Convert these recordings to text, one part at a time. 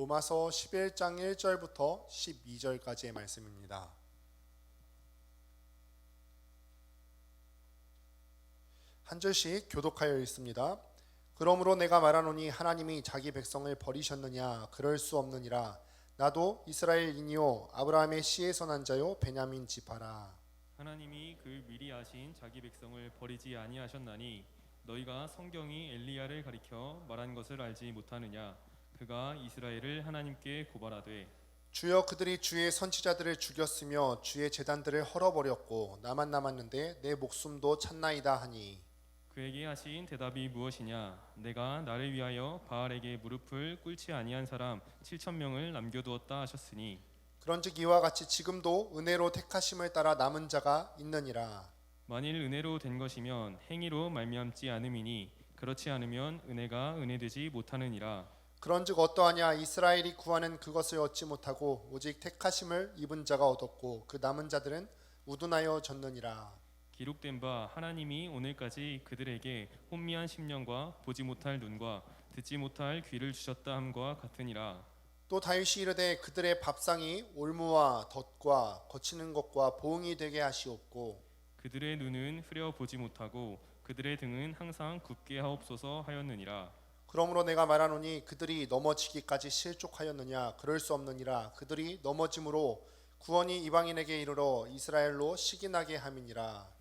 로마서 11장 1절부터 12절까지의 말씀입니다. 한 절씩 교독하여 읽습니다. 그러므로 내가 말하노니 하나님이 자기 백성을 버리셨느냐? 그럴 수 없느니라. 나도 이스라엘인이요 아브라함의 씨에서 난 자요 베냐민 지파라. 하나님이 그 미리 아신 자기 백성을 버리지 아니하셨나니 너희가 성경이 엘리야를 가리켜 말한 것을 알지 못하느냐? 그가 이스라엘을 하나님께 고발하되 주여 그들이 주의 선지자들을 죽였으며 주의 제단들을 헐어버렸고 나만 남았는데 내 목숨도 찾나이다 하니 그에게 하신 대답이 무엇이냐? 내가 나를 위하여 바알에게 무릎을 꿇지 아니한 사람 7천 명을 남겨두었다 하셨으니 그런즉 이와 같이 지금도 은혜로 택하심을 따라 남은 자가 있느니라. 만일 은혜로 된 것이면 행위로 말미암지 않음이니 그렇지 않으면 은혜가 은혜되지 못하느니라. 그런즉 어떠하냐? 이스라엘이 구하는 그것을 얻지 못하고 오직 택하심을 입은 자가 얻었고 그 남은 자들은 우둔하여 졌느니라. 기록된 바 하나님이 오늘까지 그들에게 혼미한 심령과 보지 못할 눈과 듣지 못할 귀를 주셨다 함과 같으니라. 또 다윗이 이르되 그들의 밥상이 올무와 덫과 거치는 것과 보응이 되게 하시옵고 그들의 눈은 흐려 보지 못하고 그들의 등은 항상 굳게 하옵소서 하였느니라. 그러므로 내가 말하노니 그들이 넘어지기까지 실족하였느냐? 그럴 수 없느니라. 그들이 넘어짐으로 구원이 이방인에게 이르러 이스라엘로 시기나게 함이니라.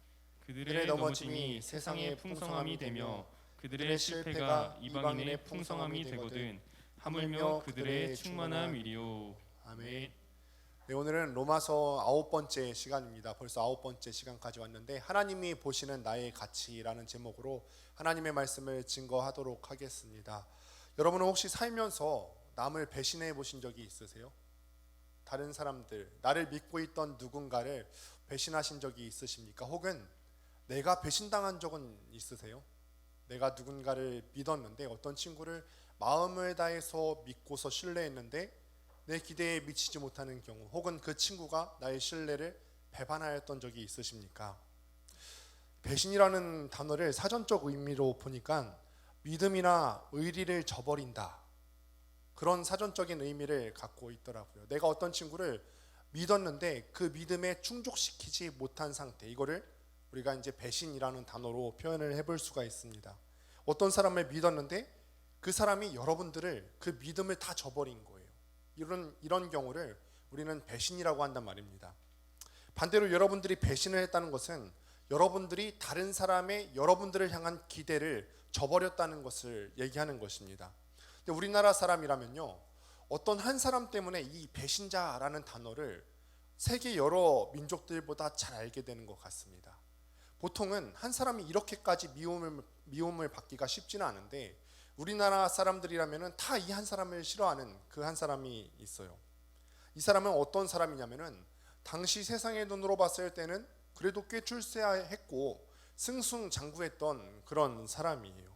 그들의 넘어짐이 세상의 풍성함이 되며 그들의 실패가 이방인의 풍성함이 되거든 하물며 그들의 충만함이리요. 아멘. 네, 오늘은 로마서 9번째 시간입니다. 벌써 9번째 시간까지 왔는데 하나님이 보시는 나의 가치라는 제목으로 하나님의 말씀을 증거하도록 하겠습니다. 여러분은 혹시 살면서 남을 배신해 보신 적이 있으세요? 다른 사람들, 나를 믿고 있던 누군가를 배신하신 적이 있으십니까? 혹은 내가 배신당한 적은 있으세요? 내가 누군가를 믿었는데 어떤 친구를 마음을 다해서 믿고서 신뢰했는데 내 기대에 미치지 못하는 경우, 혹은 그 친구가 나의 신뢰를 배반하였던 적이 있으십니까? 배신이라는 단어를 사전적 의미로 보니까 믿음이나 의리를 저버린다, 그런 사전적인 의미를 갖고 있더라고요. 내가 어떤 친구를 믿었는데 그 믿음에 충족시키지 못한 상태, 이거를 우리가 이제 배신이라는 단어로 표현을 해볼 수가 있습니다. 어떤 사람을 믿었는데 그 사람이 여러분들을 그 믿음을 다 저버린 거예요. 이런 경우를 우리는 배신이라고 한단 말입니다. 반대로 여러분들이 배신을 했다는 것은 여러분들이 다른 사람의 여러분들을 향한 기대를 저버렸다는 것을 얘기하는 것입니다. 근데 우리나라 사람이라면요, 어떤 한 사람 때문에 이 배신자라는 단어를 세계 여러 민족들보다 잘 알게 되는 것 같습니다. 보통은 한 사람이 이렇게까지 미움을 받기가 쉽지는 않은데 우리나라 사람들이라면 다 이 한 사람을 싫어하는 그 한 사람이 있어요. 이 사람은 어떤 사람이냐면은 당시 세상의 눈으로 봤을 때는 그래도 꽤 출세했고 승승장구했던 그런 사람이에요.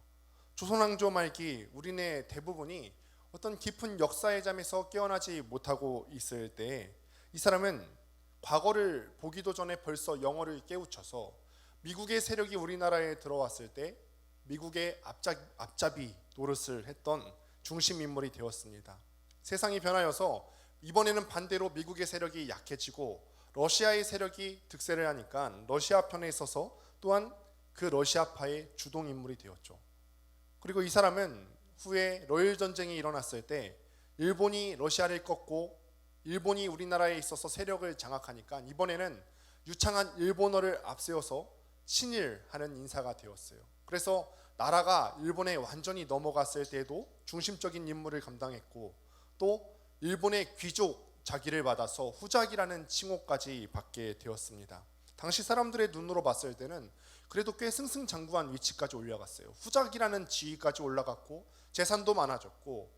조선왕조 말기 우리네 대부분이 어떤 깊은 역사의 잠에서 깨어나지 못하고 있을 때 이 사람은 과거를 보기도 전에 벌써 영어를 깨우쳐서 미국의 세력이 우리나라에 들어왔을 때 미국의 앞잡이 노릇을 했던 중심 인물이 되었습니다. 세상이 변하여서 이번에는 반대로 미국의 세력이 약해지고 러시아의 세력이 득세를 하니까 러시아 편에 서서 또한 그 러시아파의 주동 인물이 되었죠. 그리고 이 사람은 후에 러일 전쟁이 일어났을 때 일본이 러시아를 꺾고 일본이 우리나라에 있어서 세력을 장악하니까 이번에는 유창한 일본어를 앞세워서 친일하는 인사가 되었어요. 그래서 나라가 일본에 완전히 넘어갔을 때도 중심적인 임무를 감당했고 또 일본의 귀족 자기를 받아서 후작이라는 칭호까지 받게 되었습니다. 당시 사람들의 눈으로 봤을 때는 그래도 꽤 승승장구한 위치까지 올라갔어요. 후작이라는 지위까지 올라갔고 재산도 많아졌고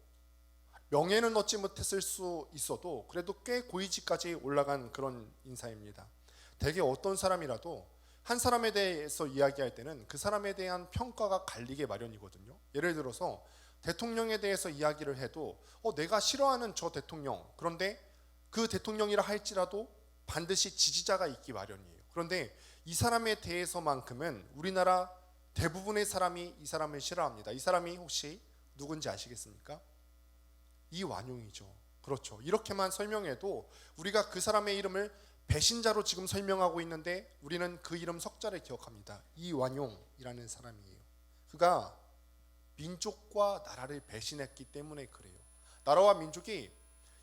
명예는 얻지 못했을 수 있어도 그래도 꽤 고위직까지 올라간 그런 인사입니다. 대개 어떤 사람이라도 한 사람에 대해서 이야기할 때는 그 사람에 대한 평가가 갈리게 마련이거든요. 예를 들어서 대통령에 대해서 이야기를 해도 내가 싫어하는 저 대통령, 그런데 그 대통령이라 할지라도 반드시 지지자가 있기 마련이에요. 그런데 이 사람에 대해서만큼은 우리나라 대부분의 사람이 이 사람을 싫어합니다. 이 사람이 혹시 누군지 아시겠습니까? 이 완용이죠. 그렇죠. 이렇게만 설명해도 우리가 그 사람의 이름을 배신자로 지금 설명하고 있는데 우리는 그 이름 석자를 기억합니다. 이완용이라는 사람이에요. 그가 민족과 나라를 배신했기 때문에 그래요. 나라와 민족이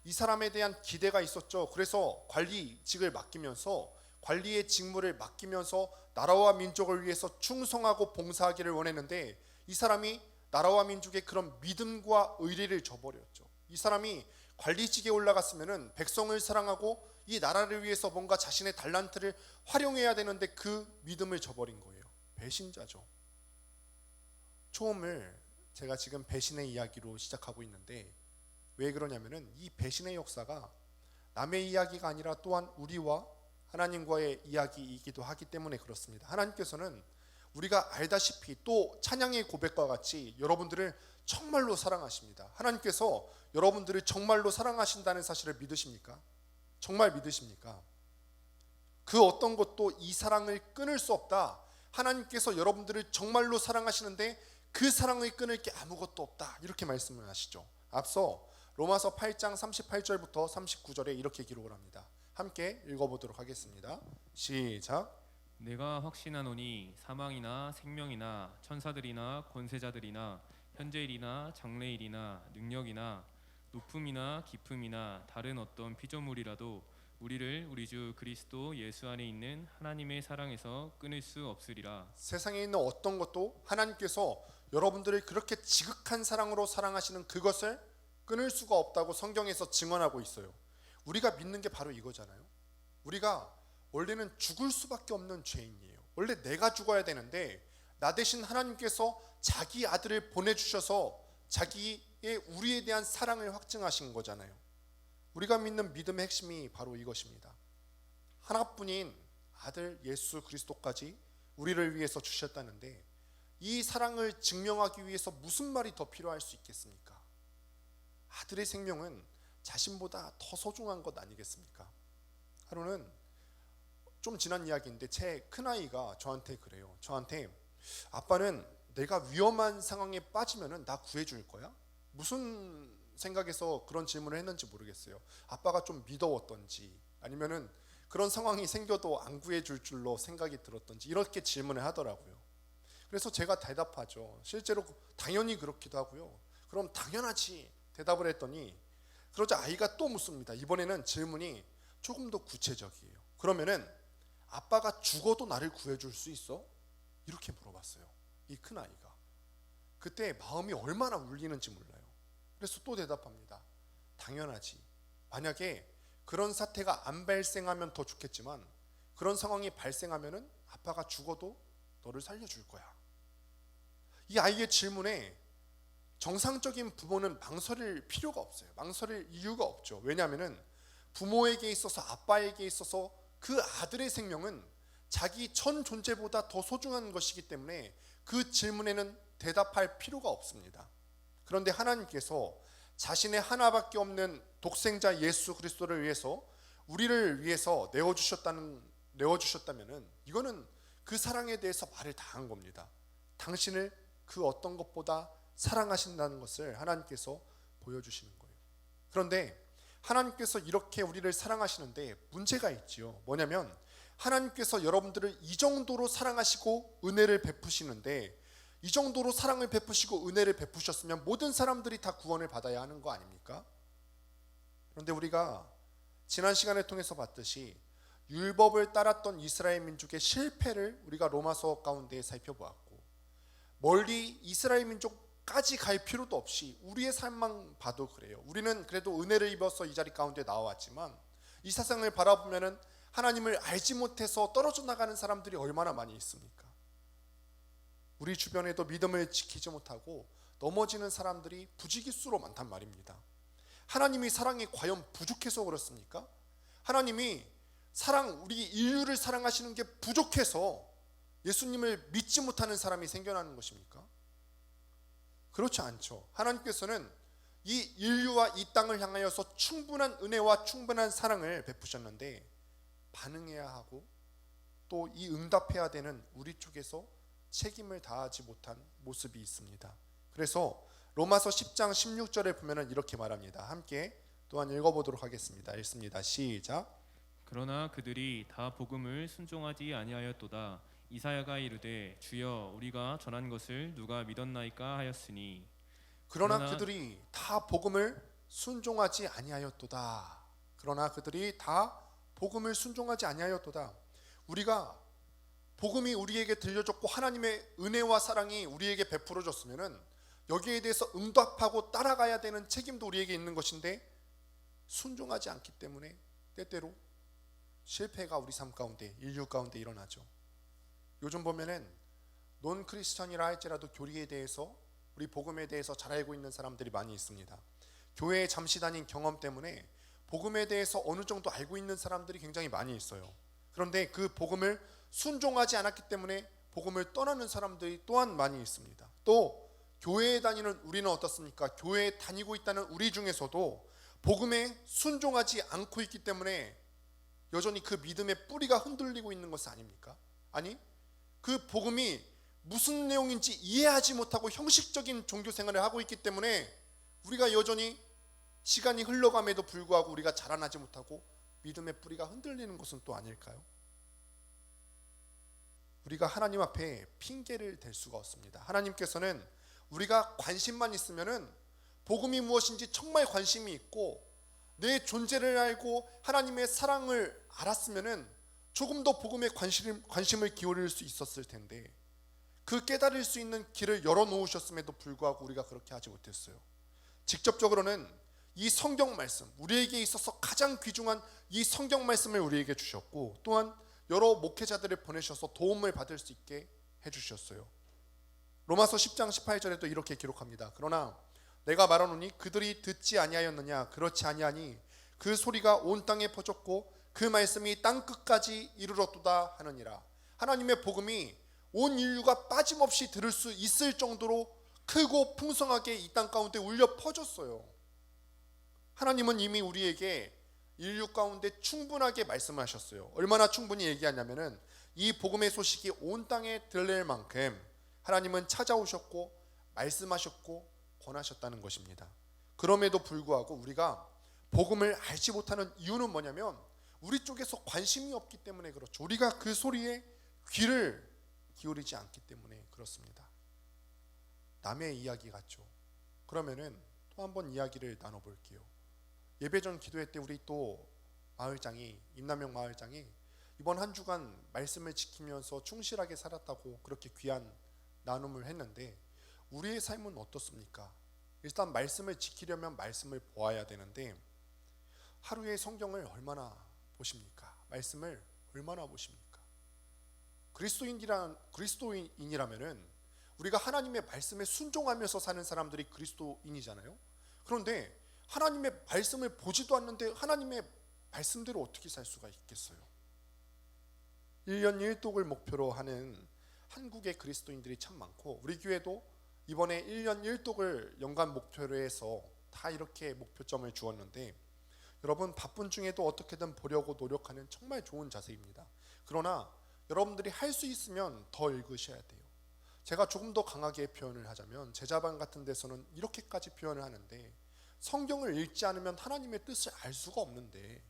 이 사람에 대한 기대가 있었죠. 그래서 관리직을 맡기면서 관리의 직무를 맡기면서 나라와 민족을 위해서 충성하고 봉사하기를 원했는데 이 사람이 나라와 민족의 그런 믿음과 의리를 저버렸죠. 이 사람이 관리직에 올라갔으면은 백성을 사랑하고 이 나라를 위해서 뭔가 자신의 달란트를 활용해야 되는데 그 믿음을 저버린 거예요. 배신자죠. 처음을 제가 지금 배신의 이야기로 시작하고 있는데 왜 그러냐면은 이 배신의 역사가 남의 이야기가 아니라 또한 우리와 하나님과의 이야기이기도 하기 때문에 그렇습니다. 하나님께서는 우리가 알다시피 또 찬양의 고백과 같이 여러분들을 정말로 사랑하십니다. 하나님께서 여러분들을 정말로 사랑하신다는 사실을 믿으십니까? 정말 믿으십니까? 그 어떤 것도 이 사랑을 끊을 수 없다. 하나님께서 여러분들을 정말로 사랑하시는데 그 사랑을 끊을 게 아무것도 없다. 이렇게 말씀을 하시죠. 앞서 로마서 8장 38절부터 39절에 이렇게 기록을 합니다. 함께 읽어보도록 하겠습니다. 시작. 내가 확신하노니 사망이나 생명이나 천사들이나 권세자들이나 현재일이나 장래일이나 능력이나 높음이나 깊음이나 다른 어떤 피조물이라도 우리를 우리 주 그리스도 예수 안에 있는 하나님의 사랑에서 끊을 수 없으리라. 세상에 있는 어떤 것도 하나님께서 여러분들을 그렇게 지극한 사랑으로 사랑하시는 그것을 끊을 수가 없다고 성경에서 증언하고 있어요. 우리가 믿는 게 바로 이거잖아요. 우리가 원래는 죽을 수밖에 없는 죄인이에요. 원래 내가 죽어야 되는데 나 대신 하나님께서 자기 아들을 보내주셔서 자기의 우리에 대한 사랑을 확증하신 거잖아요. 우리가 믿는 믿음의 핵심이 바로 이것입니다. 하나뿐인 아들 예수 그리스도까지 우리를 위해서 주셨다는데 이 사랑을 증명하기 위해서 무슨 말이 더 필요할 수 있겠습니까? 아들의 생명은 자신보다 더 소중한 것 아니겠습니까? 하루는 좀 지난 이야기인데 제 큰아이가 저한테 그래요. 저한테 아빠는 내가 위험한 상황에 빠지면은 나 구해줄 거야? 무슨 생각에서 그런 질문을 했는지 모르겠어요. 아빠가 좀 믿어왔던지 아니면은 그런 상황이 생겨도 안 구해줄 줄로 생각이 들었던지 이렇게 질문을 하더라고요. 그래서 제가 대답하죠. 실제로 당연히 그렇기도 하고요. 그럼 당연하지 대답을 했더니 그러자 아이가 또 묻습니다. 이번에는 질문이 조금 더 구체적이에요. 그러면은 아빠가 죽어도 나를 구해줄 수 있어? 이렇게 물어봤어요. 이 큰아이가. 그때 마음이 얼마나 울리는지 몰라요. 그래서 또 대답합니다. 당연하지. 만약에 그런 사태가 안 발생하면 더 좋겠지만 그런 상황이 발생하면은 아빠가 죽어도 너를 살려줄 거야. 이 아이의 질문에 정상적인 부모는 망설일 필요가 없어요. 망설일 이유가 없죠. 왜냐하면은 부모에게 있어서 아빠에게 있어서 그 아들의 생명은 자기 전 존재보다 더 소중한 것이기 때문에 그 질문에는 대답할 필요가 없습니다. 그런데 하나님께서 자신의 하나밖에 없는 독생자 예수 그리스도를 위해서 우리를 위해서 내어주셨다면은 이거는 그 사랑에 대해서 말을 다 한 겁니다. 당신을 그 어떤 것보다 사랑하신다는 것을 하나님께서 보여주시는 거예요. 그런데 하나님께서 이렇게 우리를 사랑하시는데 문제가 있지요. 뭐냐면 하나님께서 여러분들을 이 정도로 사랑하시고 은혜를 베푸시는데 이 정도로 사랑을 베푸시고 은혜를 베푸셨으면 모든 사람들이 다 구원을 받아야 하는 거 아닙니까? 그런데 우리가 지난 시간을 통해서 봤듯이 율법을 따랐던 이스라엘 민족의 실패를 우리가 로마서 가운데 살펴보았고 멀리 이스라엘 민족까지 갈 필요도 없이 우리의 삶만 봐도 그래요. 우리는 그래도 은혜를 입어서 이 자리 가운데 나와왔지만 이 세상을 바라보면은 하나님을 알지 못해서 떨어져 나가는 사람들이 얼마나 많이 있습니까? 우리 주변에도 믿음을 지키지 못하고 넘어지는 사람들이 부지기수로 많단 말입니다. 하나님이 사랑이 과연 부족해서 그렇습니까? 하나님이 우리 인류를 사랑하시는 게 부족해서 예수님을 믿지 못하는 사람이 생겨나는 것입니까? 그렇지 않죠. 하나님께서는 이 인류와 이 땅을 향하여서 충분한 은혜와 충분한 사랑을 베푸셨는데 반응해야 하고 또 이 응답해야 되는 우리 쪽에서 책임을 다하지 못한 모습이 있습니다. 그래서 로마서 10장 16절에 보면은 이렇게 말합니다. 함께 또한 읽어보도록 하겠습니다. 읽습니다. 시작. 그러나 그들이 다 복음을 순종하지 아니하였도다. 이사야가 이르되 주여 우리가 전한 것을 누가 믿었나이까 하였으니. 그러나 그들이 다 복음을 순종하지 아니하였도다. 그러나 그들이 다 복음을 순종하지 아니하였도다. 우리가 복음이 우리에게 들려졌고 하나님의 은혜와 사랑이 우리에게 베풀어졌으면은 여기에 대해서 응답하고 따라가야 되는 책임도 우리에게 있는 것인데 순종하지 않기 때문에 때때로 실패가 우리 삶 가운데, 인류 가운데 일어나죠. 요즘 보면은 논 크리스천이라 할지라도 교리에 대해서, 우리 복음에 대해서 잘 알고 있는 사람들이 많이 있습니다. 교회에 잠시 다닌 경험 때문에 복음에 대해서 어느 정도 알고 있는 사람들이 굉장히 많이 있어요. 그런데 그 복음을 순종하지 않았기 때문에 복음을 떠나는 사람들이 또한 많이 있습니다. 또 교회에 다니는 우리는 어떻습니까? 교회에 다니고 있다는 우리 중에서도 복음에 순종하지 않고 있기 때문에 여전히 그 믿음의 뿌리가 흔들리고 있는 것은 아닙니까? 아니, 그 복음이 무슨 내용인지 이해하지 못하고 형식적인 종교 생활을 하고 있기 때문에 우리가 여전히 시간이 흘러감에도 불구하고 우리가 자라나지 못하고 믿음의 뿌리가 흔들리는 것은 또 아닐까요? 우리가 하나님 앞에 핑계를 댈 수가 없습니다. 하나님께서는 우리가 관심만 있으면은 복음이 무엇인지 정말 관심이 있고 내 존재를 알고 하나님의 사랑을 알았으면은 조금 더 복음에 관심을 기울일 수 있었을 텐데 그 깨달을 수 있는 길을 열어놓으셨음에도 불구하고 우리가 그렇게 하지 못했어요. 직접적으로는 이 성경 말씀, 우리에게 있어서 가장 귀중한 이 성경 말씀을 우리에게 주셨고 또한 여러 목회자들을 보내셔서 도움을 받을 수 있게 해주셨어요. 로마서 10장 18절에도 이렇게 기록합니다. 그러나 내가 말하노니 그들이 듣지 아니하였느냐? 그렇지 아니하니 그 소리가 온 땅에 퍼졌고 그 말씀이 땅 끝까지 이르렀도다 하느니라. 하나님의 복음이 온 인류가 빠짐없이 들을 수 있을 정도로 크고 풍성하게 이 땅 가운데 울려 퍼졌어요. 하나님은 이미 우리에게 인류 가운데 충분하게 말씀하셨어요. 얼마나 충분히 얘기하냐면은 이 복음의 소식이 온 땅에 들릴 만큼 하나님은 찾아오셨고 말씀하셨고 권하셨다는 것입니다. 그럼에도 불구하고 우리가 복음을 알지 못하는 이유는 뭐냐면 우리 쪽에서 관심이 없기 때문에 그렇죠. 우리가 그 소리에 귀를 기울이지 않기 때문에 그렇습니다. 남의 이야기 같죠. 그러면은 또 한번 이야기를 나눠볼게요. 예배 전 기도회 때 우리 또 마을장이, 임남영 마을장이 이번 한 주간 말씀을 지키면서 충실하게 살았다고 그렇게 귀한 나눔을 했는데 우리의 삶은 어떻습니까? 일단 말씀을 지키려면 말씀을 보아야 되는데 하루에 성경을 얼마나 보십니까? 말씀을 얼마나 보십니까? 그리스도인이라면은 우리가 하나님의 말씀에 순종하면서 사는 사람들이 그리스도인이잖아요. 그런데 하나님의 말씀을 보지도 않는데 하나님의 말씀대로 어떻게 살 수가 있겠어요? 1년 1독을 목표로 하는 한국의 그리스도인들이 참 많고 우리 교회도 이번에 1년 1독을 연간 목표로 해서 다 이렇게 목표점을 주었는데 여러분 바쁜 중에도 어떻게든 보려고 노력하는 정말 좋은 자세입니다. 그러나 여러분들이 할 수 있으면 더 읽으셔야 돼요. 제가 조금 더 강하게 표현을 하자면 제자반 같은 데서는 이렇게까지 표현을 하는데 성경을 읽지 않으면 하나님의 뜻을 알 수가 없는데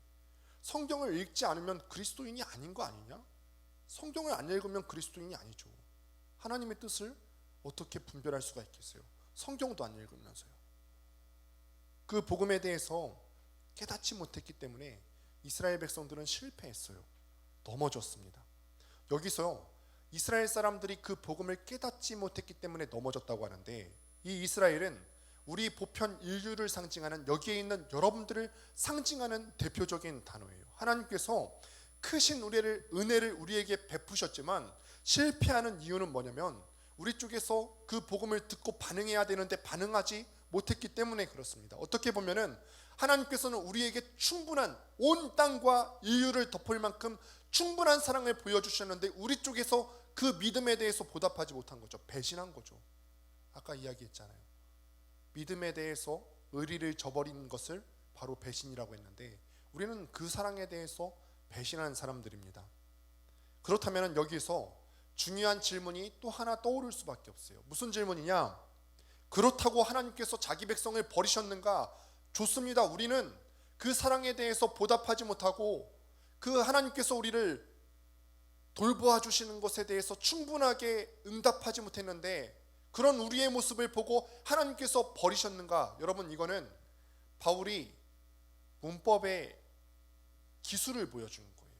성경을 읽지 않으면 그리스도인이 아닌 거 아니냐? 성경을 안 읽으면 그리스도인이 아니죠. 하나님의 뜻을 어떻게 분별할 수가 있겠어요? 성경도 안 읽으면서요. 그 복음에 대해서 깨닫지 못했기 때문에 이스라엘 백성들은 실패했어요. 넘어졌습니다. 여기서 이스라엘 사람들이 그 복음을 깨닫지 못했기 때문에 넘어졌다고 하는데 이 이스라엘은 우리 보편 인류를 상징하는 여기에 있는 여러분들을 상징하는 대표적인 단어예요. 하나님께서 크신 은혜를 우리에게 베푸셨지만 실패하는 이유는 뭐냐면 우리 쪽에서 그 복음을 듣고 반응해야 되는데 반응하지 못했기 때문에 그렇습니다. 어떻게 보면은 하나님께서는 우리에게 충분한 온 땅과 인류를 덮을 만큼 충분한 사랑을 보여주셨는데 우리 쪽에서 그 믿음에 대해서 보답하지 못한 거죠. 배신한 거죠. 아까 이야기했잖아요. 믿음에 대해서 의리를 저버린 것을 바로 배신이라고 했는데 우리는 그 사랑에 대해서 배신한 사람들입니다. 그렇다면 여기서 중요한 질문이 또 하나 떠오를 수밖에 없어요. 무슨 질문이냐? 그렇다고 하나님께서 자기 백성을 버리셨는가? 좋습니다. 우리는 그 사랑에 대해서 보답하지 못하고 그 하나님께서 우리를 돌보아 주시는 것에 대해서 충분하게 응답하지 못했는데 그런 우리의 모습을 보고 하나님께서 버리셨는가? 여러분, 이거는 바울이 문법의 기술을 보여주는 거예요.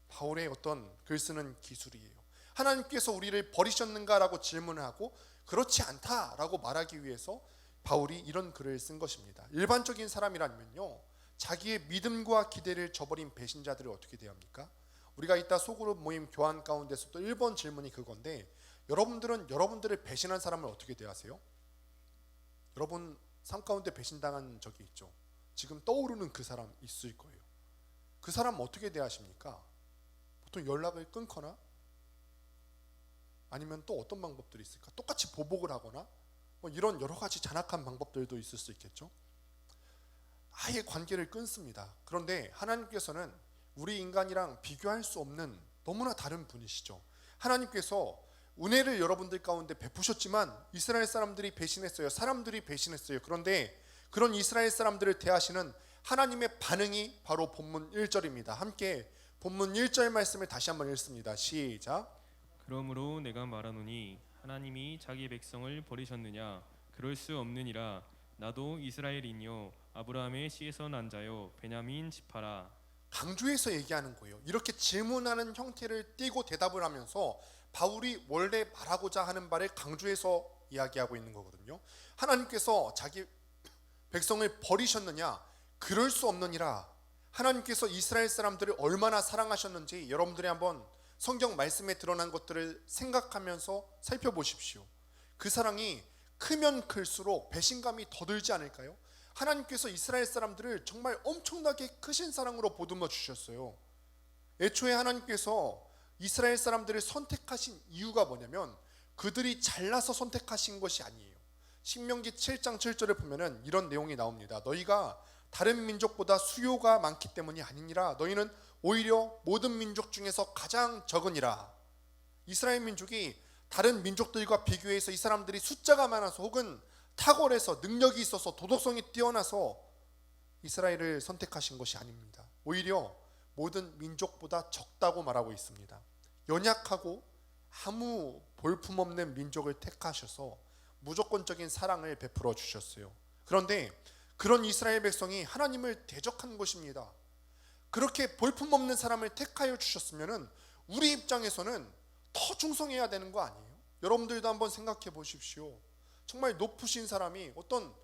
바울의 어떤 글 쓰는 기술이에요. 하나님께서 우리를 버리셨는가라고 질문을 하고 그렇지 않다라고 말하기 위해서 바울이 이런 글을 쓴 것입니다. 일반적인 사람이라면요, 자기의 믿음과 기대를 저버린 배신자들을 어떻게 대합니까? 우리가 이따 소그룹 모임 교환 가운데서 또 1번 질문이 그건데, 여러분들은 여러분들을 배신한 사람을 어떻게 대하세요? 여러분 삶 가운데 배신당한 적이 있죠. 지금 떠오르는 그 사람 있을 거예요. 그 사람 어떻게 대하십니까? 보통 연락을 끊거나 아니면 또 어떤 방법들이 있을까? 똑같이 보복을 하거나 뭐 이런 여러 가지 잔악한 방법들도 있을 수 있겠죠. 아예 관계를 끊습니다. 그런데 하나님께서는 우리 인간이랑 비교할 수 없는 너무나 다른 분이시죠. 하나님께서 은혜를 여러분들 가운데 베푸셨지만 이스라엘 사람들이 배신했어요. 사람들이 배신했어요. 그런데 그런 이스라엘 사람들을 대하시는 하나님의 반응이 바로 본문 1절입니다. 함께 본문 1절 말씀을 다시 한번 읽습니다. 시작. 그러므로 내가 말하노니 하나님이 자기 백성을 버리셨느냐? 그럴 수 없느니라. 나도 이스라엘이뇨 아브라함의 씨에서 난 자요 베냐민 지파라. 강조해서 얘기하는 거예요. 이렇게 질문하는 형태를 띠고 대답을 하면서 바울이 원래 말하고자 하는 바를 강조해서 이야기하고 있는 거거든요. 하나님께서 자기 백성을 버리셨느냐? 그럴 수 없느니라. 하나님께서 이스라엘 사람들을 얼마나 사랑하셨는지 여러분들이 한번 성경 말씀에 드러난 것들을 생각하면서 살펴보십시오. 그 사랑이 크면 클수록 배신감이 더 들지 않을까요? 하나님께서 이스라엘 사람들을 정말 엄청나게 크신 사랑으로 보듬어 주셨어요. 애초에 하나님께서 이스라엘 사람들을 선택하신 이유가 뭐냐면 그들이 잘나서 선택하신 것이 아니에요. 신명기 7장 7절을 보면은 이런 내용이 나옵니다. 너희가 다른 민족보다 수요가 많기 때문이 아니니라. 너희는 오히려 모든 민족 중에서 가장 적으니라. 이스라엘 민족이 다른 민족들과 비교해서 이 사람들이 숫자가 많아서 혹은 탁월해서 능력이 있어서 도덕성이 뛰어나서 이스라엘을 선택하신 것이 아닙니다. 오히려 모든 민족보다 적다고 말하고 있습니다. 연약하고 아무 볼품없는 민족을 택하셔서 무조건적인 사랑을 베풀어 주셨어요. 그런데 그런 이스라엘 백성이 하나님을 대적한 것입니다. 그렇게 볼품없는 사람을 택하여 주셨으면 우리 입장에서는 더 충성해야 되는 거 아니에요? 여러분들도 한번 생각해 보십시오. 정말 높으신 사람이 어떤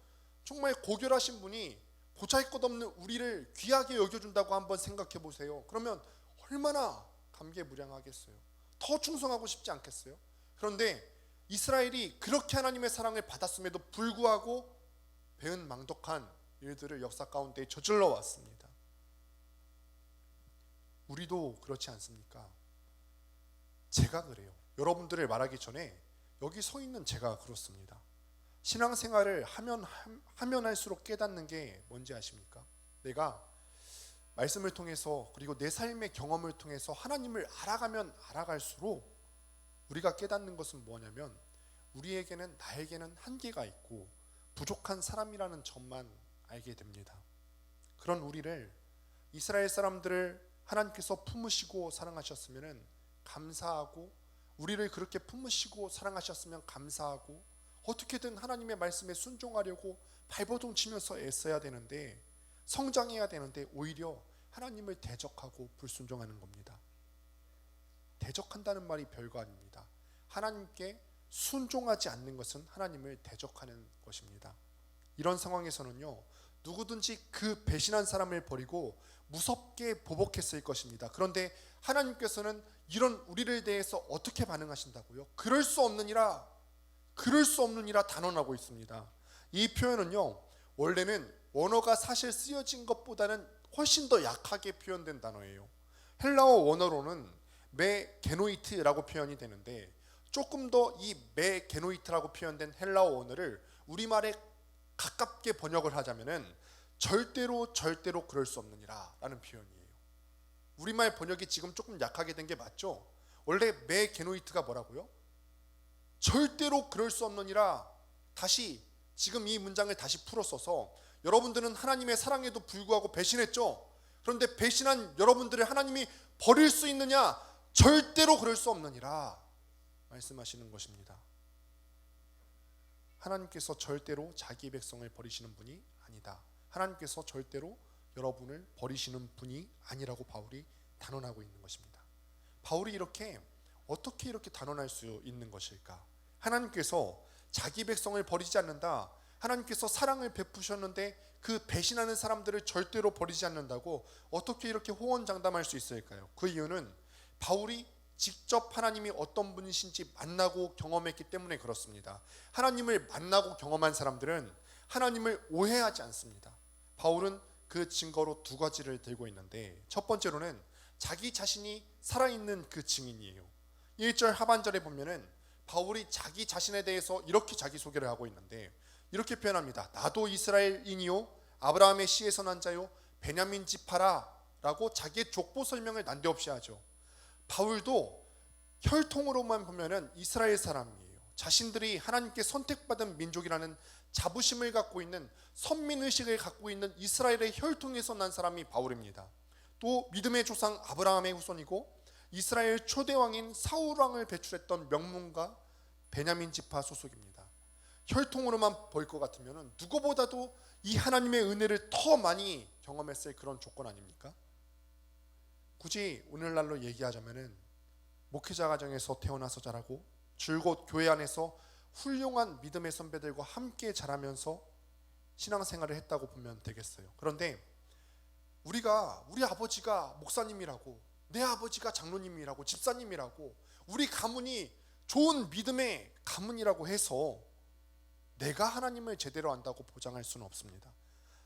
정말 고결하신 분이 보잘것없는 우리를 귀하게 여겨준다고 한번 생각해 보세요. 그러면 얼마나 감개무량하겠어요. 더 충성하고 싶지 않겠어요? 그런데 이스라엘이 그렇게 하나님의 사랑을 받았음에도 불구하고 배은망덕한 일들을 역사 가운데 저질러 왔습니다. 우리도 그렇지 않습니까? 제가 그래요. 여러분들을 말하기 전에 여기 서 있는 제가 그렇습니다. 신앙생활을 하면 할수록 깨닫는 게 뭔지 아십니까? 내가 말씀을 통해서 그리고 내 삶의 경험을 통해서 하나님을 알아가면 알아갈수록 우리가 깨닫는 것은 뭐냐면 우리에게는 나에게는 한계가 있고 부족한 사람이라는 점만 알게 됩니다. 그런 우리를 이스라엘 사람들을 하나님께서 품으시고 사랑하셨으면 감사하고 우리를 그렇게 품으시고 사랑하셨으면 감사하고 어떻게든 하나님의 말씀에 순종하려고 발버둥 치면서 애써야 되는데 성장해야 되는데 오히려 하나님을 대적하고 불순종하는 겁니다. 대적한다는 말이 별거 아닙니다. 하나님께 순종하지 않는 것은 하나님을 대적하는 것입니다. 이런 상황에서는요, 누구든지 그 배신한 사람을 버리고 무섭게 보복했을 것입니다. 그런데 하나님께서는 이런 우리를 대해서 어떻게 반응하신다고요? 그럴 수 없느니라, 그럴 수 없느니라 단언하고 있습니다. 이 표현은요, 원래는 원어가 사실 쓰여진 것보다는 훨씬 더 약하게 표현된 단어예요. 헬라어 원어로는 메게노이트라고 표현이 되는데 조금 더 이 메게노이트라고 표현된 헬라어 원어를 우리말에 가깝게 번역을 하자면은 절대로 그럴 수 없느니라 라는 표현이에요. 우리말 번역이 지금 조금 약하게 된 게 맞죠? 원래 메게노이트가 뭐라고요? 절대로 그럴 수 없느니라. 다시 지금 이 문장을 다시 풀어 써서 여러분들은 하나님의 사랑에도 불구하고 배신했죠. 그런데 배신한 여러분들을 하나님이 버릴 수 있느냐? 절대로 그럴 수 없느니라 말씀하시는 것입니다. 하나님께서 절대로 자기 백성을 버리시는 분이 아니다. 하나님께서 절대로 여러분을 버리시는 분이 아니라고 바울이 단언하고 있는 것입니다. 바울이 어떻게 이렇게 단언할 수 있는 것일까? 하나님께서 자기 백성을 버리지 않는다. 하나님께서 사랑을 베푸셨는데 그 배신하는 사람들을 절대로 버리지 않는다고 어떻게 이렇게 호언장담할 수 있을까요? 그 이유는 바울이 직접 하나님이 어떤 분이신지 만나고 경험했기 때문에 그렇습니다. 하나님을 만나고 경험한 사람들은 하나님을 오해하지 않습니다. 바울은 그 증거로 두 가지를 들고 있는데, 첫 번째로는 자기 자신이 살아있는 그 증인이에요. 1절 하반절에 보면은 바울이 자기 자신에 대해서 이렇게 자기소개를 하고 있는데 이렇게 표현합니다. 나도 이스라엘인이요 아브라함의 씨에서 난 자요 베냐민 지파라 라고 자기의 족보 설명을 난데없이 하죠. 바울도 혈통으로만 보면은 이스라엘 사람이에요. 자신들이 하나님께 선택받은 민족이라는 자부심을 갖고 있는 선민의식을 갖고 있는 이스라엘의 혈통에서 난 사람이 바울입니다. 또 믿음의 조상 아브라함의 후손이고 이스라엘 초대왕인 사울왕을 배출했던 명문가 베냐민 지파 소속입니다. 혈통으로만 볼 것 같으면 누구보다도 이 하나님의 은혜를 더 많이 경험했을 그런 조건 아닙니까? 굳이 오늘날로 얘기하자면은 목회자 가정에서 태어나서 자라고 줄곧 교회 안에서 훌륭한 믿음의 선배들과 함께 자라면서 신앙생활을 했다고 보면 되겠어요. 그런데 우리 아버지가 목사님이라고, 내 아버지가 장로님이라고, 집사님이라고, 우리 가문이 좋은 믿음의 가문이라고 해서 내가 하나님을 제대로 안다고 보장할 수는 없습니다.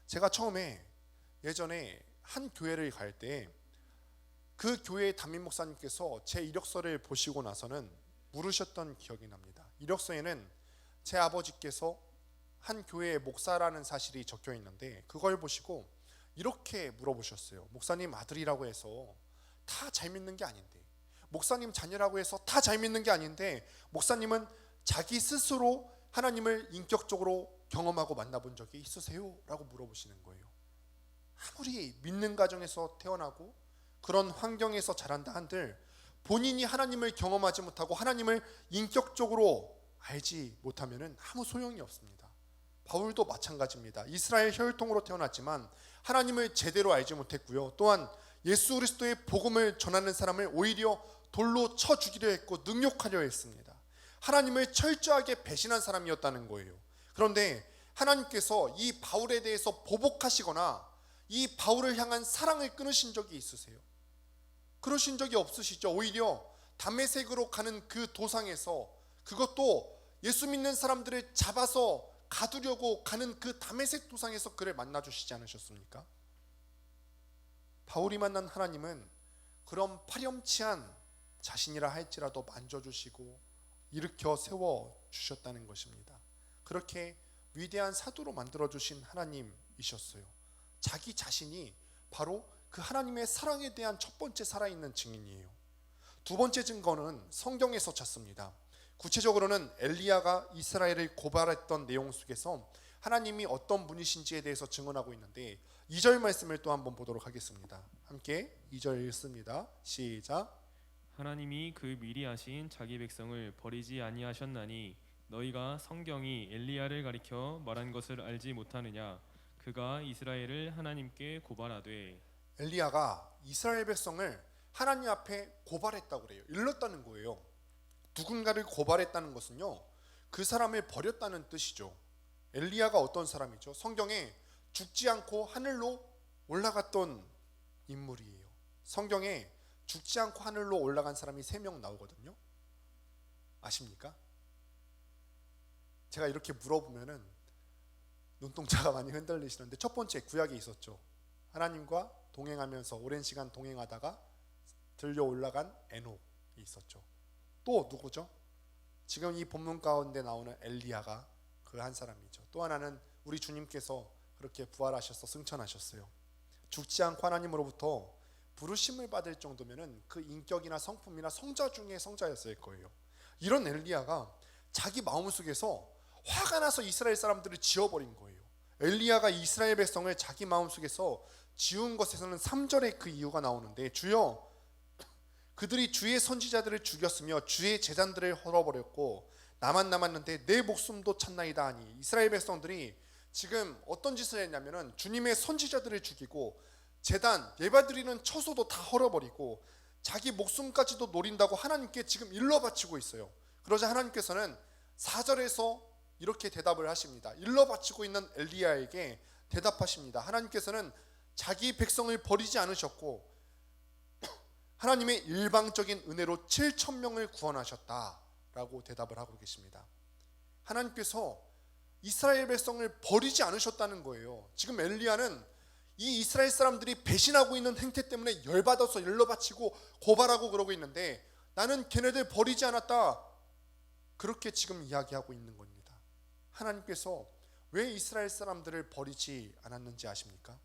제가 처음에 예전에 한 교회를 갈 때 그 교회의 담임 목사님께서 제 이력서를 보시고 나서는 물으셨던 기억이 납니다. 이력서에는 제 아버지께서 한 교회의 목사라는 사실이 적혀 있는데 그걸 보시고 이렇게 물어보셨어요. 목사님 아들이라고 해서 다 잘 믿는 게 아닌데, 목사님 자녀라고 해서 다 잘 믿는 게 아닌데 목사님은 자기 스스로 하나님을 인격적으로 경험하고 만나본 적이 있으세요? 라고 물어보시는 거예요. 아무리 믿는 가정에서 태어나고 그런 환경에서 자란다 한들 본인이 하나님을 경험하지 못하고 하나님을 인격적으로 알지 못하면 아무 소용이 없습니다. 바울도 마찬가지입니다. 이스라엘 혈통으로 태어났지만 하나님을 제대로 알지 못했고요. 또한 예수 그리스도의 복음을 전하는 사람을 오히려 돌로 쳐 죽이려 했고 능욕하려 했습니다. 하나님을 철저하게 배신한 사람이었다는 거예요. 그런데 하나님께서 이 바울에 대해서 보복하시거나 이 바울을 향한 사랑을 끊으신 적이 있으세요? 그러신 적이 없으시죠. 오히려 다메섹으로 가는 그 도상에서, 그것도 예수 믿는 사람들을 잡아서 가두려고 가는 그 다메섹 도상에서 그를 만나주시지 않으셨습니까? 바울이 만난 하나님은 그런 파렴치한 자신이라 할지라도 만져주시고 일으켜 세워주셨다는 것입니다. 그렇게 위대한 사도로 만들어주신 하나님이셨어요. 자기 자신이 바로 그 하나님의 사랑에 대한 첫 번째 살아있는 증인이에요. 두 번째 증거는 성경에서 찾습니다. 구체적으로는 엘리야가 이스라엘을 고발했던 내용 속에서 하나님이 어떤 분이신지에 대해서 증언하고 있는데 2절 말씀을 또 한번 보도록 하겠습니다. 함께 2절 읽습니다. 시작. 하나님이 그 미리 하신 자기 백성을 버리지 아니하셨나니 너희가 성경이 엘리야를 가리켜 말한 것을 알지 못하느냐. 그가 이스라엘을 하나님께 고발하되. 엘리야가 이스라엘 백성을 하나님 앞에 고발했다고 그래요. 일렀다는 거예요. 누군가를 고발했다는 것은요, 그 사람을 버렸다는 뜻이죠. 엘리야가 어떤 사람이죠? 성경에 죽지 않고 하늘로 올라갔던 인물이에요. 성경에 죽지 않고 하늘로 올라간 사람이 3명 나오거든요. 아십니까? 제가 이렇게 물어보면은 눈동자가 많이 흔들리시는데, 첫 번째 구약에 있었죠. 하나님과 동행하면서 오랜 시간 동행하다가 들려 올라간 에녹이 있었죠. 또 누구죠? 지금 이 본문 가운데 나오는 엘리야가 그 한 사람이죠. 또 하나는 우리 주님께서 그렇게 부활하셔서 승천하셨어요. 죽지 않고 하나님으로부터 부르심을 받을 정도면은 그 인격이나 성품이나 성자 중에 성자였을 거예요. 이런 엘리야가 자기 마음속에서 화가 나서 이스라엘 사람들을 지어버린 거예요. 엘리야가 이스라엘 백성을 자기 마음속에서 지운 것에서는 3절에 그 이유가 나오는데, 주여 그들이 주의 선지자들을 죽였으며 주의 제단들을 헐어버렸고 나만 남았는데 내 목숨도 찾나이다 하니, 이스라엘 백성들이 지금 어떤 짓을 했냐면은 주님의 선지자들을 죽이고 제단 예배드리는 처소도 다 헐어버리고 자기 목숨까지도 노린다고 하나님께 지금 일러 바치고 있어요. 그러자 하나님께서는 4절에서 이렇게 대답을 하십니다. 일러 바치고 있는 엘리야에게 대답하십니다. 하나님께서는 자기 백성을 버리지 않으셨고 하나님의 일방적인 은혜로 7,000명을 구원하셨다라고 대답을 하고 계십니다. 하나님께서 이스라엘 백성을 버리지 않으셨다는 거예요. 지금 엘리야는 이 이스라엘 사람들이 배신하고 있는 행태 때문에 열받아서 일러바치고 고발하고 그러고 있는데, 나는 걔네들 버리지 않았다, 그렇게 지금 이야기하고 있는 겁니다. 하나님께서 왜 이스라엘 사람들을 버리지 않았는지 아십니까?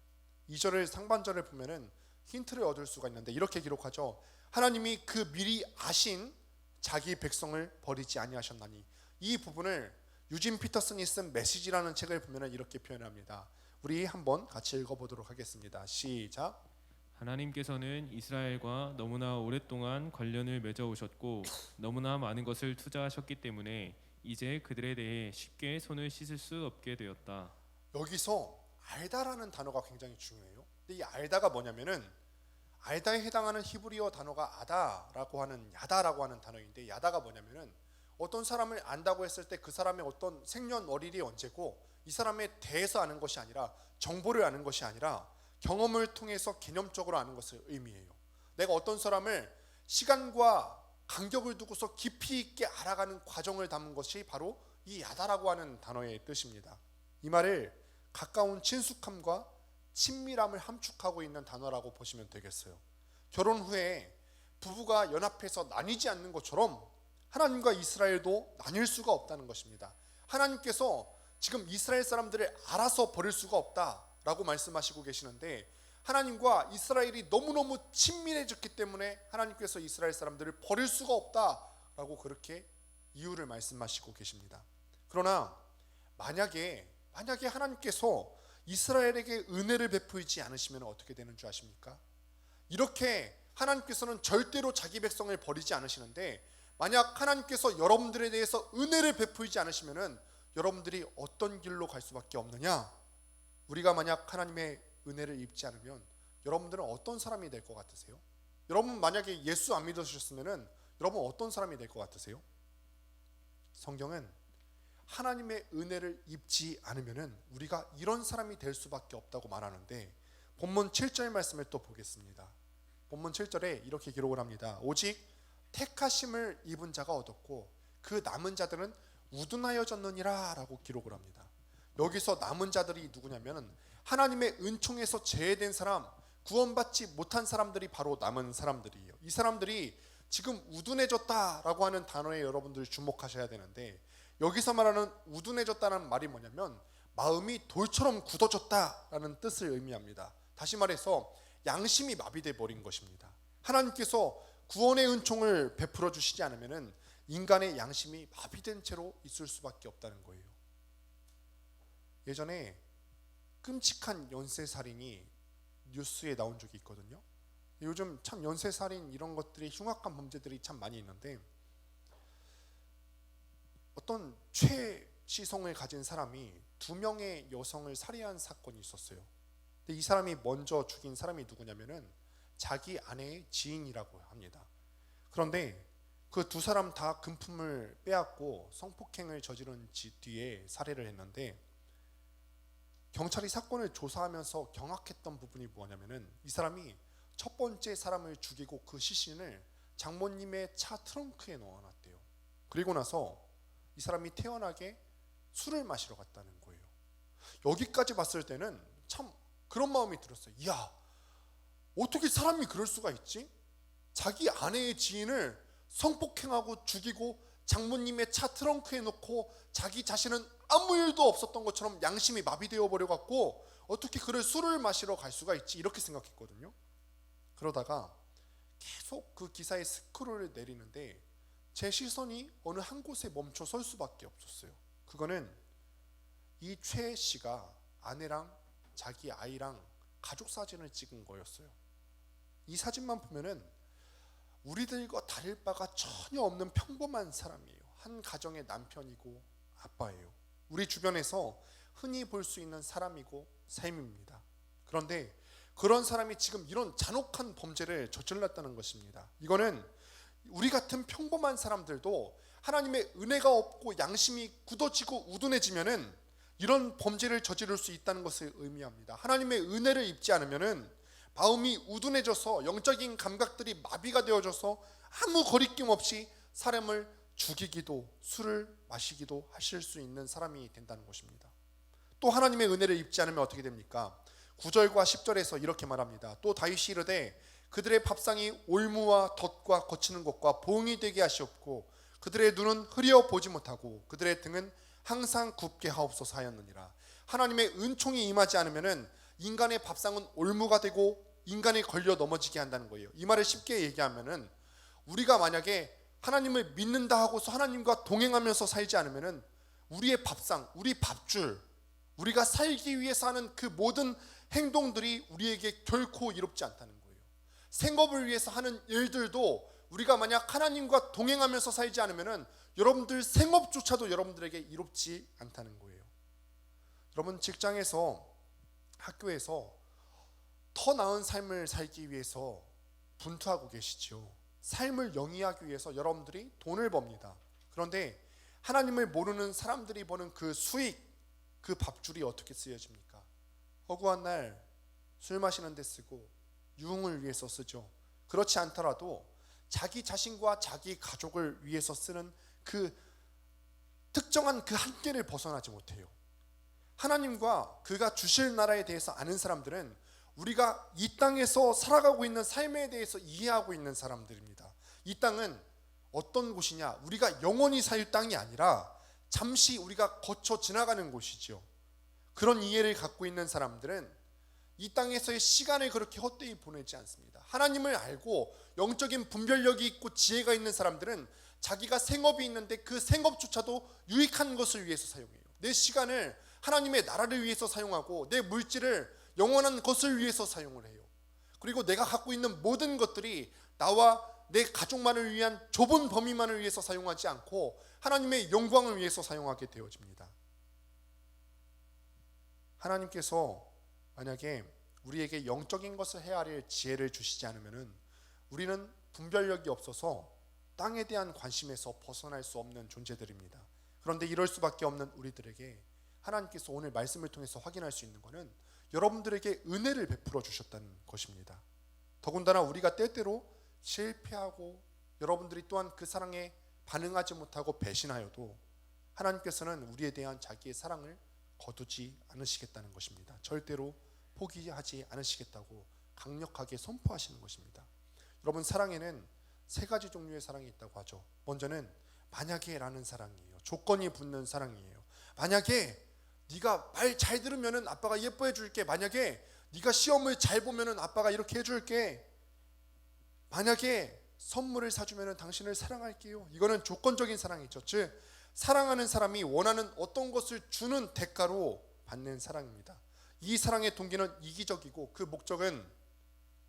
2절을 상반절을 보면은 힌트를 얻을 수가 있는데 이렇게 기록하죠. 하나님이 그 미리 아신 자기 백성을 버리지 아니하셨나니. 이 부분을 유진 피터슨이 쓴 메시지라는 책을 보면은 이렇게 표현합니다. 우리 한번 같이 읽어보도록 하겠습니다. 시작. 하나님께서는 이스라엘과 너무나 오랫동안 관련을 맺어 오셨고 너무나 많은 것을 투자하셨기 때문에 이제 그들에 대해 쉽게 손을 씻을 수 없게 되었다. 여기서 알다라는 단어가 굉장히 중요해요. 근데 이 알다가 뭐냐면은 알다에 해당하는 히브리어 단어가 아다라고 하는 야다라고 하는 단어인데, 야다가 뭐냐면은 어떤 사람을 안다고 했을 때 그 사람의 어떤 생년월일이 언제고 이 사람에 대해서 아는 것이 아니라, 정보를 아는 것이 아니라 경험을 통해서 개념적으로 아는 것을 의미해요. 내가 어떤 사람을 시간과 간격을 두고서 깊이 있게 알아가는 과정을 담은 것이 바로 이 야다라고 하는 단어의 뜻입니다. 이 말을 가까운 친숙함과 친밀함을 함축하고 있는 단어라고 보시면 되겠어요. 결혼 후에 부부가 연합해서 나뉘지 않는 것처럼 하나님과 이스라엘도 나뉠 수가 없다는 것입니다. 하나님께서 지금 이스라엘 사람들을 알아서 버릴 수가 없다라고 말씀하시고 계시는데, 하나님과 이스라엘이 너무너무 친밀해졌기 때문에 하나님께서 이스라엘 사람들을 버릴 수가 없다라고 그렇게 이유를 말씀하시고 계십니다. 그러나 만약에 하나님께서 이스라엘에게 은혜를 베풀지 않으시면 어떻게 되는 줄 아십니까? 이렇게 하나님께서는 절대로 자기 백성을 버리지 않으시는데, 만약 하나님께서 여러분들에 대해서 은혜를 베풀지 않으시면은 여러분들이 어떤 길로 갈 수밖에 없느냐? 우리가 만약 하나님의 은혜를 입지 않으면 여러분들은 어떤 사람이 될 것 같으세요? 여러분 만약에 예수 안 믿으셨으면은 여러분 어떤 사람이 될 것 같으세요? 성경은 하나님의 은혜를 입지 않으면은 우리가 이런 사람이 될 수밖에 없다고 말하는데, 본문 7절 말씀을 또 보겠습니다. 본문 7절에 이렇게 기록을 합니다. 오직 택하심을 입은 자가 얻었고 그 남은 자들은 우둔하여졌느니라 라고 기록을 합니다. 여기서 남은 자들이 누구냐면 하나님의 은총에서 제외된 사람, 구원받지 못한 사람들이 바로 남은 사람들이에요. 이 사람들이 지금 우둔해졌다라고 하는 단어에 여러분들 주목하셔야 되는데, 여기서 말하는 우둔해졌다는 말이 뭐냐면 마음이 돌처럼 굳어졌다라는 뜻을 의미합니다. 다시 말해서 양심이 마비돼 버린 것입니다. 하나님께서 구원의 은총을 베풀어 주시지 않으면은 인간의 양심이 마비된 채로 있을 수밖에 없다는 거예요. 예전에 끔찍한 연쇄살인이 뉴스에 나온 적이 있거든요. 요즘 참 연쇄살인 이런 것들이 흉악한 범죄들이 참 많이 있는데, 어떤 최시성을 가진 사람이 2명의 여성을 살해한 사건이 있었어요. 근데 이 사람이 먼저 죽인 사람이 누구냐면은 자기 아내의 지인이라고 합니다. 그런데 그 두 사람 다 금품을 빼앗고 성폭행을 저지른 뒤에 살해를 했는데, 경찰이 사건을 조사하면서 경악했던 부분이 뭐냐면은 이 사람이 첫 번째 사람을 죽이고 그 시신을 장모님의 차 트렁크에 넣어놨대요. 그리고 나서 이 사람이 태연하게 술을 마시러 갔다는 거예요. 여기까지 봤을 때는 참 그런 마음이 들었어요. 이야, 어떻게 사람이 그럴 수가 있지? 자기 아내의 지인을 성폭행하고 죽이고 장모님의 차 트렁크에 넣고 자기 자신은 아무 일도 없었던 것처럼 양심이 마비되어 버려갖고 어떻게 그를 술을 마시러 갈 수가 있지, 이렇게 생각했거든요. 그러다가 계속 그 기사의 스크롤을 내리는데 제 시선이 어느 한 곳에 멈춰 설 수밖에 없었어요. 그거는 이 최 씨가 아내랑 자기 아이랑 가족 사진을 찍은 거였어요. 이 사진만 보면은 우리들과 다를 바가 전혀 없는 평범한 사람이에요. 한 가정의 남편이고 아빠예요. 우리 주변에서 흔히 볼 수 있는 사람이고 삶입니다. 그런데 그런 사람이 지금 이런 잔혹한 범죄를 저질렀다는 것입니다. 이거는 우리 같은 평범한 사람들도 하나님의 은혜가 없고 양심이 굳어지고 우둔해지면은 이런 범죄를 저지를 수 있다는 것을 의미합니다. 하나님의 은혜를 입지 않으면은 마음이 우둔해져서 영적인 감각들이 마비가 되어져서 아무 거리낌 없이 사람을 죽이기도 술을 마시기도 하실 수 있는 사람이 된다는 것입니다. 또 하나님의 은혜를 입지 않으면 어떻게 됩니까? 9절과 10절에서 이렇게 말합니다. 또 다윗이 이르되 그들의 밥상이 올무와 덫과 거치는 것과 봉이 되게 하시옵고 그들의 눈은 흐려 보지 못하고 그들의 등은 항상 굽게 하옵소서 하였느니라. 하나님의 은총이 임하지 않으면은 인간의 밥상은 올무가 되고 인간이 걸려 넘어지게 한다는 거예요. 이 말을 쉽게 얘기하면은 우리가 만약에 하나님을 믿는다 하고서 하나님과 동행하면서 살지 않으면은 우리의 밥상, 우리 밥줄, 우리가 살기 위해서 하는 그 모든 행동들이 우리에게 결코 이롭지 않다는 거예요. 생업을 위해서 하는 일들도 우리가 만약 하나님과 동행하면서 살지 않으면은 여러분들 생업조차도 여러분들에게 이롭지 않다는 거예요. 여러분 직장에서 학교에서 더 나은 삶을 살기 위해서 분투하고 계시죠. 삶을 영위하기 위해서 여러분들이 돈을 법니다. 그런데 하나님을 모르는 사람들이 버는 그 수익, 그 밥줄이 어떻게 쓰여집니까? 허구한 날 술 마시는 데 쓰고 유흥을 위해서 쓰죠. 그렇지 않더라도 자기 자신과 자기 가족을 위해서 쓰는 그 특정한 그 한계를 벗어나지 못해요. 하나님과 그가 주실 나라에 대해서 아는 사람들은 우리가 이 땅에서 살아가고 있는 삶에 대해서 이해하고 있는 사람들입니다. 이 땅은 어떤 곳이냐? 우리가 영원히 살 땅이 아니라 잠시 우리가 거쳐 지나가는 곳이죠. 그런 이해를 갖고 있는 사람들은 이 땅에서의 시간을 그렇게 헛되이 보내지 않습니다. 하나님을 알고 영적인 분별력이 있고 지혜가 있는 사람들은 자기가 생업이 있는데 그 생업조차도 유익한 것을 위해서 사용해요. 내 시간을 하나님의 나라를 위해서 사용하고 내 물질을 영원한 것을 위해서 사용을 해요. 그리고 내가 갖고 있는 모든 것들이 나와 내 가족만을 위한 좁은 범위만을 위해서 사용하지 않고 하나님의 영광을 위해서 사용하게 되어집니다. 하나님께서 만약에 우리에게 영적인 것을 헤아릴 지혜를 주시지 않으면 우리는 분별력이 없어서 땅에 대한 관심에서 벗어날 수 없는 존재들입니다. 그런데 이럴 수밖에 없는 우리들에게 하나님께서 오늘 말씀을 통해서 확인할 수 있는 것은 여러분들에게 은혜를 베풀어 주셨다는 것입니다. 더군다나 우리가 때때로 실패하고 여러분들이 또한 그 사랑에 반응하지 못하고 배신하여도 하나님께서는 우리에 대한 자기의 사랑을 거두지 않으시겠다는 것입니다. 절대로 포기하지 않으시겠다고 강력하게 선포하시는 것입니다. 여러분 사랑에는 세 가지 종류의 사랑이 있다고 하죠. 먼저는 만약에 라는 사랑이에요. 조건이 붙는 사랑이에요. 만약에 네가 말 잘 들으면은 아빠가 예뻐해 줄게. 만약에 네가 시험을 잘 보면은 아빠가 이렇게 해줄게. 만약에 선물을 사주면은 당신을 사랑할게요. 이거는 조건적인 사랑이죠. 즉 사랑하는 사람이 원하는 어떤 것을 주는 대가로 받는 사랑입니다. 이 사랑의 동기는 이기적이고 그 목적은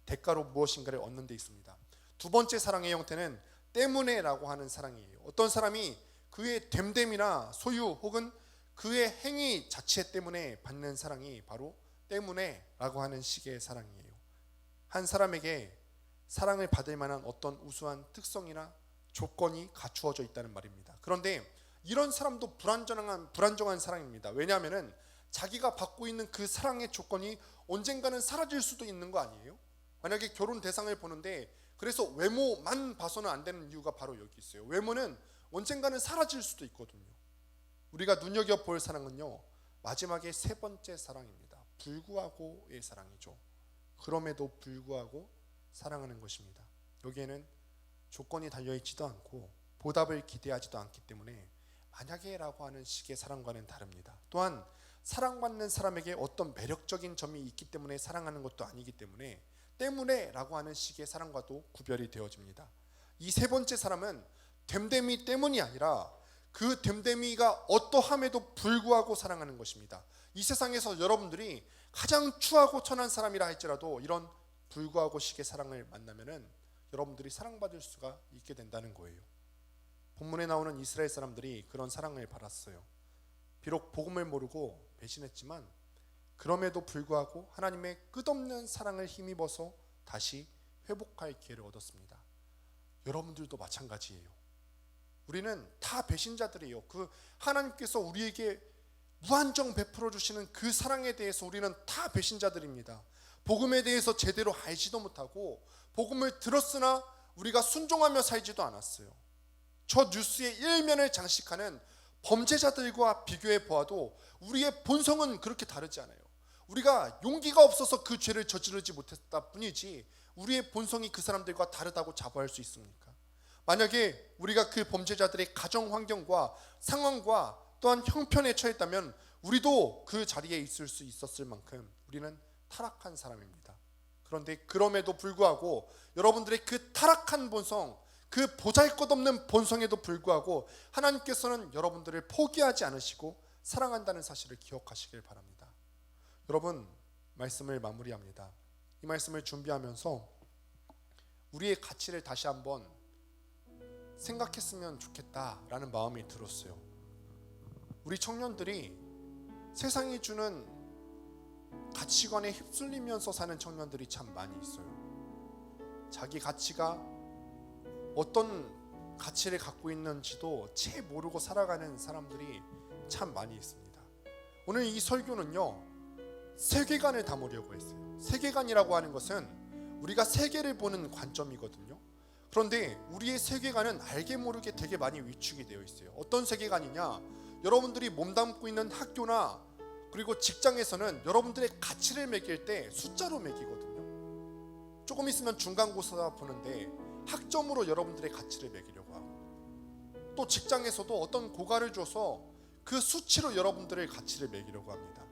대가로 무엇인가를 얻는 데 있습니다. 두 번째 사랑의 형태는 때문에라고 하는 사랑이에요. 어떤 사람이 그의 됨됨이나 소유 혹은 그의 행위 자체 때문에 받는 사랑이 바로 때문에라고 하는 식의 사랑이에요. 한 사람에게 사랑을 받을 만한 어떤 우수한 특성이나 조건이 갖추어져 있다는 말입니다. 그런데 이런 사람도 불안정한 사랑입니다. 왜냐하면 자기가 받고 있는 그 사랑의 조건이 언젠가는 사라질 수도 있는 거 아니에요? 만약에 결혼 대상을 보는데 그래서 외모만 봐서는 안 되는 이유가 바로 여기 있어요. 외모는 언젠가는 사라질 수도 있거든요. 우리가 눈여겨볼 사랑은요, 마지막에 세 번째 사랑입니다. 불구하고의 사랑이죠. 그럼에도 불구하고 사랑하는 것입니다. 여기에는 조건이 달려있지도 않고 보답을 기대하지도 않기 때문에 만약에라고 하는 식의 사랑과는 다릅니다. 또한 사랑받는 사람에게 어떤 매력적인 점이 있기 때문에 사랑하는 것도 아니기 때문에라고 하는 식의 사랑과도 구별이 되어집니다. 이 세 번째 사람은 됨됨이 때문이 아니라 그 됨됨이가 어떠함에도 불구하고 사랑하는 것입니다. 이 세상에서 여러분들이 가장 추하고 천한 사람이라 할지라도 이런 불구하고 식의 사랑을 만나면은 여러분들이 사랑받을 수가 있게 된다는 거예요. 본문에 나오는 이스라엘 사람들이 그런 사랑을 받았어요. 비록 복음을 모르고 배신했지만 그럼에도 불구하고 하나님의 끝없는 사랑을 힘입어서 다시 회복할 기회를 얻었습니다. 여러분들도 마찬가지예요. 우리는 다 배신자들이에요. 그 하나님께서 우리에게 무한정 베풀어 주시는 그 사랑에 대해서 우리는 다 배신자들입니다. 복음에 대해서 제대로 알지도 못하고 복음을 들었으나 우리가 순종하며 살지도 않았어요. 저 뉴스의 일면을 장식하는 범죄자들과 비교해 보아도 우리의 본성은 그렇게 다르지 않아요. 우리가 용기가 없어서 그 죄를 저지르지 못했다 뿐이지 우리의 본성이 그 사람들과 다르다고 자부할 수 있습니까? 만약에 우리가 그 범죄자들의 가정 환경과 상황과 또한 형편에 처했다면 우리도 그 자리에 있을 수 있었을 만큼 우리는 타락한 사람입니다. 그런데 그럼에도 불구하고 여러분들의 그 타락한 본성, 그 보잘것없는 본성에도 불구하고 하나님께서는 여러분들을 포기하지 않으시고 사랑한다는 사실을 기억하시길 바랍니다. 여러분, 말씀을 마무리합니다. 이 말씀을 준비하면서 우리의 가치를 다시 한번 생각했으면 좋겠다라는 마음이 들었어요. 우리 청년들이 세상이 주는 가치관에 휩쓸리면서 사는 청년들이 참 많이 있어요. 자기 가치가 어떤 가치를 갖고 있는지도 채 모르고 살아가는 사람들이 참 많이 있습니다. 오늘 이 설교는요, 세계관을 담으려고 했어요. 세계관이라고 하는 것은 우리가 세계를 보는 관점이거든요. 그런데 우리의 세계관은 알게 모르게 되게 많이 위축이 되어 있어요. 어떤 세계관이냐? 여러분들이 몸담고 있는 학교나 그리고 직장에서는 여러분들의 가치를 매길 때 숫자로 매기거든요. 조금 있으면 중간고사 보는데 학점으로 여러분들의 가치를 매기려고 하고, 또 직장에서도 어떤 고과를 줘서 그 수치로 여러분들의 가치를 매기려고 합니다.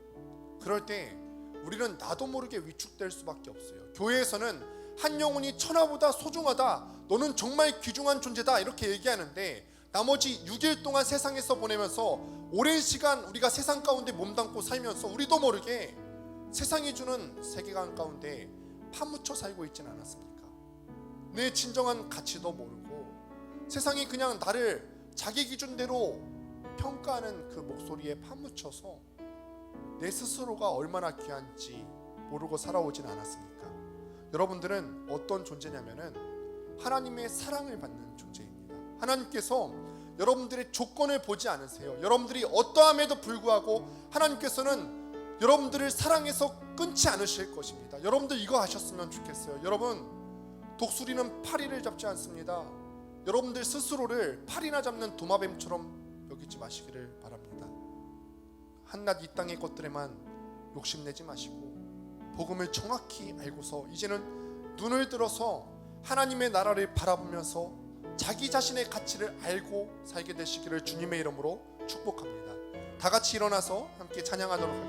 그럴 때 우리는 나도 모르게 위축될 수밖에 없어요. 교회에서는 한 영혼이 천하보다 소중하다, 너는 정말 귀중한 존재다 이렇게 얘기하는데 나머지 6일 동안 세상에서 보내면서 오랜 시간 우리가 세상 가운데 몸담고 살면서 우리도 모르게 세상이 주는 세계관 가운데 파묻혀 살고 있진 않았습니까? 내 진정한 가치도 모르고 세상이 그냥 나를 자기 기준대로 평가하는 그 목소리에 파묻혀서 내 스스로가 얼마나 귀한지 모르고 살아오진 않았습니까? 여러분들은 어떤 존재냐면은 하나님의 사랑을 받는 존재입니다. 하나님께서 여러분들의 조건을 보지 않으세요. 여러분들이 어떠함에도 불구하고 하나님께서는 여러분들을 사랑해서 끊지 않으실 것입니다. 여러분들 이거 아셨으면 좋겠어요. 여러분, 독수리는 파리를 잡지 않습니다. 여러분들 스스로를 파리나 잡는 도마뱀처럼 여기지 마시기를 바랍니다. 한낱 이 땅의 것들에만 욕심내지 마시고 복음을 정확히 알고서 이제는 눈을 들어서 하나님의 나라를 바라보면서 자기 자신의 가치를 알고 살게 되시기를 주님의 이름으로 축복합니다. 다 같이 일어나서 함께 찬양하도록 하겠습니다.